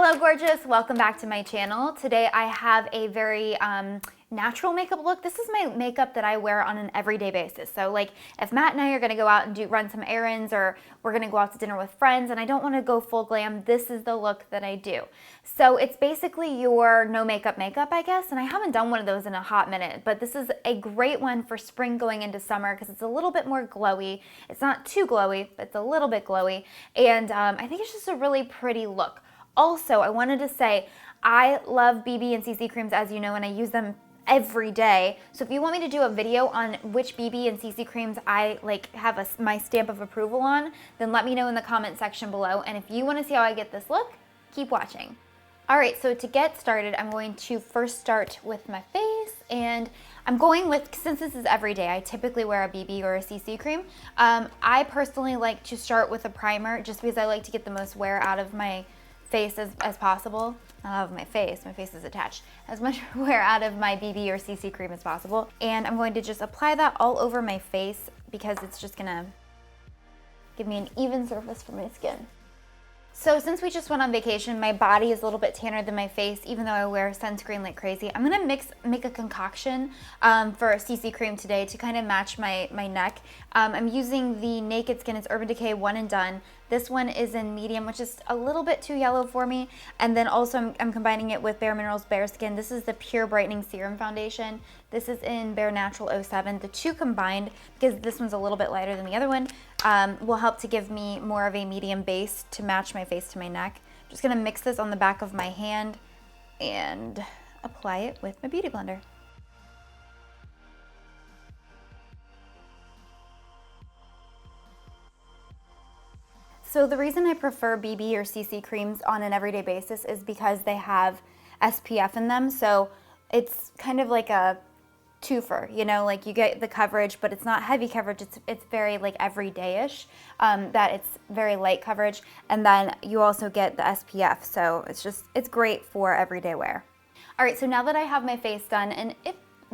Hello gorgeous, welcome back to my channel. Today I have a very natural makeup look. This is my makeup that I wear on an everyday basis. So like if Matt and I are gonna go out and run some errands, or we're gonna go out to dinner with friends and I don't wanna go full glam, this is the look that I do. So it's basically your no makeup, I guess, and I haven't done one of those in a hot minute, but this is a great one for spring going into summer because it's a little bit more glowy. It's not too glowy, but it's a little bit glowy, and I think it's just a really pretty look. Also, I wanted to say, I love BB and CC creams, as you know, and I use them every day. So if you want me to do a video on which BB and CC creams I have my stamp of approval on, then let me know in the comment section below. And if you want to see how I get this look, keep watching. All right, so to get started, I'm going to first start with my face, and I'm going with, since this is every day, I typically wear a BB or a CC cream. I personally like to start with a primer just because I like to get the most wear out of my face as possible. Not out of my face is attached. As much wear out of my BB or CC cream as possible. And I'm going to just apply that all over my face because it's just gonna give me an even surface for my skin. So since we just went on vacation, my body is a little bit tanner than my face, even though I wear sunscreen like crazy. I'm gonna make a concoction for a CC cream today to kind of match my neck. I'm using the Naked Skin, it's Urban Decay One and Done. This one is in medium, which is a little bit too yellow for me. And then also I'm combining it with Bare Minerals Bare Skin. This is the Pure Brightening Serum Foundation. This is in Bare Natural 07. The two combined, because this one's a little bit lighter than the other one, will help to give me more of a medium base to match my face to my neck. I'm just gonna mix this on the back of my hand and apply it with my Beauty Blender. So the reason I prefer BB or CC creams on an everyday basis is because they have SPF in them. So it's kind of like a twofer, you know, like you get the coverage, but it's not heavy coverage. It's very like everyday-ish, that it's very light coverage. And then you also get the SPF. So it's great for everyday wear. All right, so now that I have my face done, and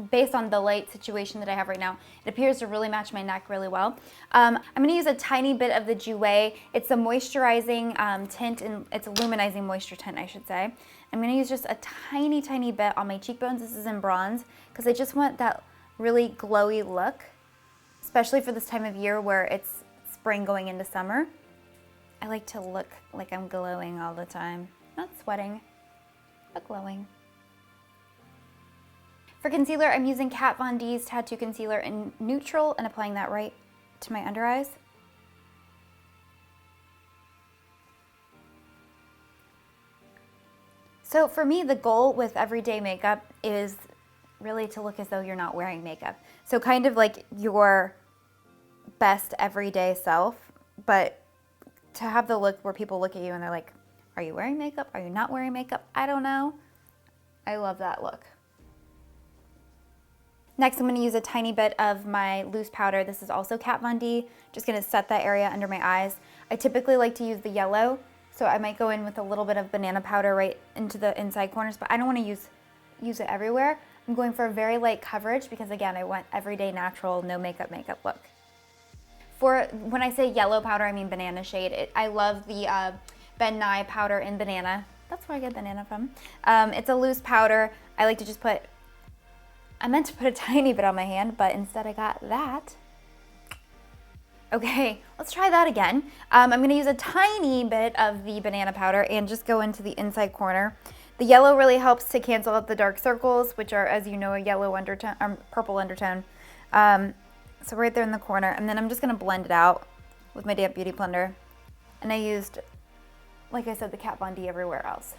based on the light situation that I have right now, it appears to really match my neck really well. I'm gonna use a tiny bit of the Jouer. It's a moisturizing tint, and it's a luminizing moisture tint, I should say. I'm gonna use just a tiny bit on my cheekbones. This is in bronze, because I just want that really glowy look, especially for this time of year where it's spring going into summer. I like to look like I'm glowing all the time. Not sweating, but glowing. For concealer, I'm using Kat Von D's Tattoo Concealer in Neutral and applying that right to my under eyes. So for me, the goal with everyday makeup is really to look as though you're not wearing makeup. So kind of like your best everyday self, but to have the look where people look at you and they're like, are you wearing makeup? Are you not wearing makeup? I don't know. I love that look. Next, I'm going to use a tiny bit of my loose powder. This is also Kat Von D. Just going to set that area under my eyes. I typically like to use the yellow, so I might go in with a little bit of banana powder right into the inside corners, but I don't want to use it everywhere. I'm going for a very light coverage because, again, I want everyday natural, no makeup look. For when I say yellow powder, I mean banana shade. I love the Ben Nye powder in banana. That's where I get banana from. It's a loose powder. I like to just I meant to put a tiny bit on my hand, but instead I got that. Okay, let's try that again. I'm gonna use a tiny bit of the banana powder and just go into the inside corner. The yellow really helps to cancel out the dark circles, which are, as you know, a yellow undertone, purple undertone. So right there in the corner, and then I'm just gonna blend it out with my damp Beauty Blender. And I used, like I said, the Kat Von D everywhere else.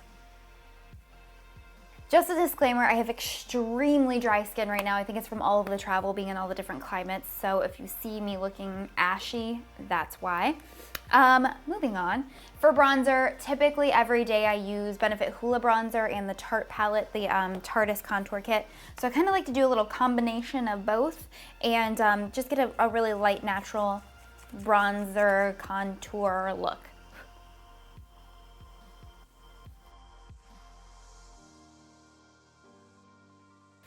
Just a disclaimer, I have extremely dry skin right now. I think it's from all of the travel, being in all the different climates. So if you see me looking ashy, that's why. Moving on. For bronzer, typically every day I use Benefit Hoola Bronzer and the Tarte palette, the Tarteist Contour Kit. So I kind of like to do a little combination of both and just get a really light, natural bronzer contour look.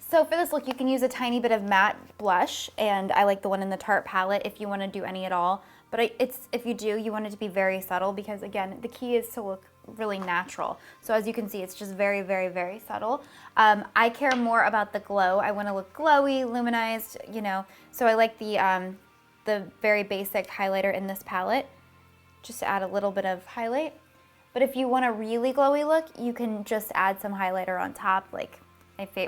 So for this look, you can use a tiny bit of matte blush, and I like the one in the Tarte palette if you want to do any at all. But if you do, you want it to be very subtle because, again, the key is to look really natural. So as you can see, it's just very, very, very subtle. I care more about the glow. I want to look glowy, luminized, you know. So I like the very basic highlighter in this palette, just to add a little bit of highlight. But if you want a really glowy look, you can just add some highlighter on top, like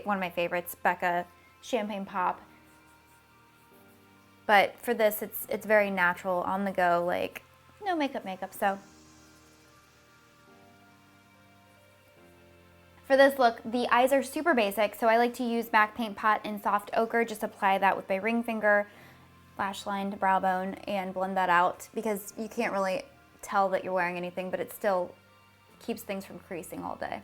one of my favorites, Becca Champagne Pop. But for this, it's very natural, on the go, like no makeup. So for this look, the eyes are super basic, so I like to use MAC Paint Pot in Soft Ochre. Just apply that with my ring finger, lash line to brow bone, and blend that out, because you can't really tell that you're wearing anything, but it still keeps things from creasing all day.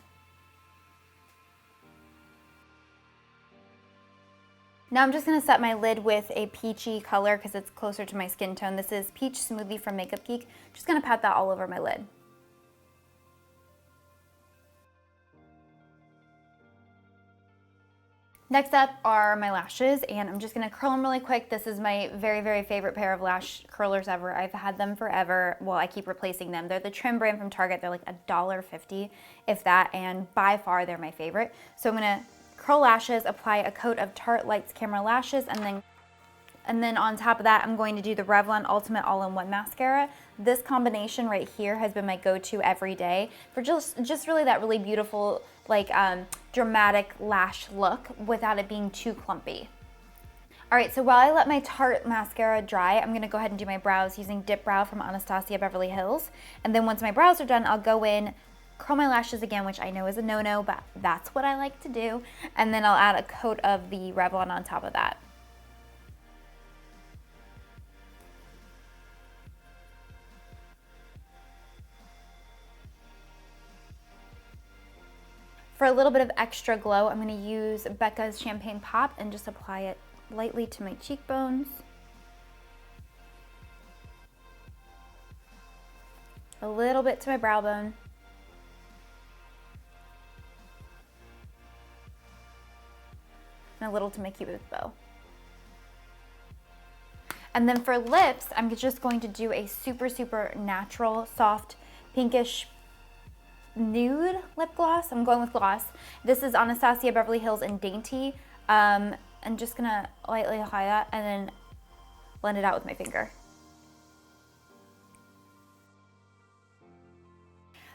Now I'm just going to set my lid with a peachy color because it's closer to my skin tone. This is Peach Smoothie from Makeup Geek. Just going to pat that all over my lid. Next up are my lashes, and I'm just going to curl them really quick. This is my very, very favorite pair of lash curlers ever. I've had them forever. Well, I keep replacing them. They're the Trim brand from Target. They're like $1.50, if that, and by far they're my favorite. So I'm going to curl lashes, apply a coat of Tarte Lights Camera Lashes, and then on top of that, I'm going to do the Revlon Ultimate All-in-One Mascara. This combination right here has been my go-to every day for just really that really beautiful, like dramatic lash look without it being too clumpy. All right, so while I let my Tarte mascara dry, I'm gonna go ahead and do my brows using Dip Brow from Anastasia Beverly Hills. And then once my brows are done, I'll go in, curl my lashes again, which I know is a no-no, but that's what I like to do. And then I'll add a coat of the Revlon on top of that. For a little bit of extra glow, I'm going to use Becca's Champagne Pop and just apply it lightly to my cheekbones. A little bit to my brow bone. And a little to my Cupid's bow. And then for lips, I'm just going to do a super, super natural, soft, pinkish nude lip gloss. I'm going with gloss. This is Anastasia Beverly Hills in Dainty. I'm just gonna lightly apply that and then blend it out with my finger.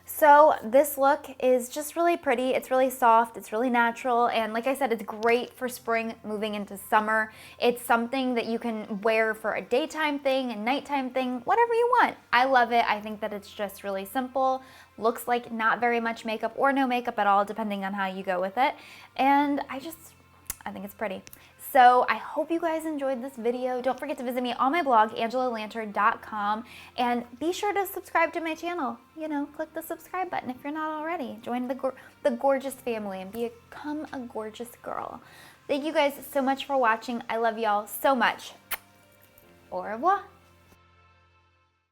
So this look is just really pretty. It's really soft, it's really natural, and like I said, it's great for spring moving into summer. It's something that you can wear for a daytime thing, a nighttime thing, whatever you want. I love it. I think that it's just really simple. Looks like not very much makeup or no makeup at all, depending on how you go with it. And I think it's pretty. So I hope you guys enjoyed this video. Don't forget to visit me on my blog, AngelaLanter.com, and be sure to subscribe to my channel. You know, click the subscribe button if you're not already. Join the gorgeous family and become a gorgeous girl. Thank you guys so much for watching. I love y'all so much. Au revoir.